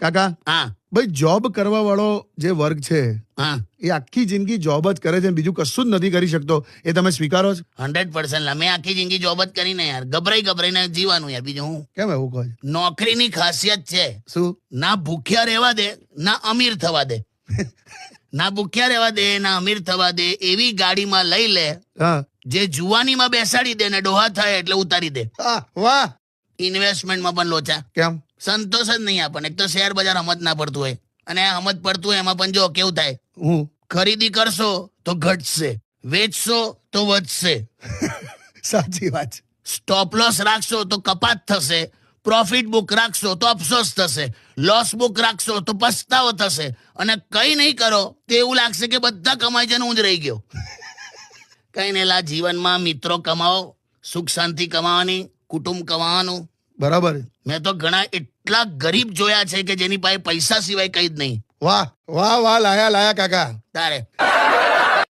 કાકા હા ભાઈ જોબ કરવા વાળો જે વર્ગ છે હા એ આખી જિંદગી જોબ જ કરે છે ને બીજું કશું જ નથી કરી શકતો, એ તમે સ્વીકારો છો? 100%. અમે આખી જિંદગી જોબ જ કરીને યાર ગભરાઈને જીવાનું યાર. બીજું હું? કેમ એવું કહો છો? નોકરીની ખાસિયત છે, શું? ના ભૂખ્યા રહેવા દે ના અમીર થવા દે. ના ભૂખ્યા રહેવા દે ના અમીર થવા દે. એવી ગાડીમાં લઈ લે હા જે જુવાનીમાં બેસાડી દે ને ડોહા થાય એટલે ઉતારી દે. વાહ. ઇન્વેસ્ટમેન્ટમાં પણ લોચા. કેમ? સંતોષ જ નહીં આપણને. એક તો શેર બજાર સમજ ના પડતું હોય, અને સમજ પડતું હોય એમાં પણ જો કેવું થાય, હું ખરીદી કરશો તો ઘટશે, વેચશો તો વધશે, સાચી વાત છે. સ્ટોપ લોસ રાખશો તો કપાત થશે, પ્રોફિટ બુક રાખશો તો અફસોસ થશે, લોસ બુક રાખશો તો પસ્તાવો થશે, અને કઈ નહીં કરો તો એવું લાગશે કે બધા કમાઈ જઈને હું જ રહી ગયો. કઈ નહીં લા, જીવનમાં મિત્રો કમાવો, સુખ શાંતિ કમાવાની, કુટુંબ કમાવાનું. બરાબર. મેં તો ઘણા એટલા ગરીબ જોયા છે કે જેની પાસે પૈસા સિવાય કઈ જ નહીં. વાહ વાહ વાહ, લાયા કાકા. તારે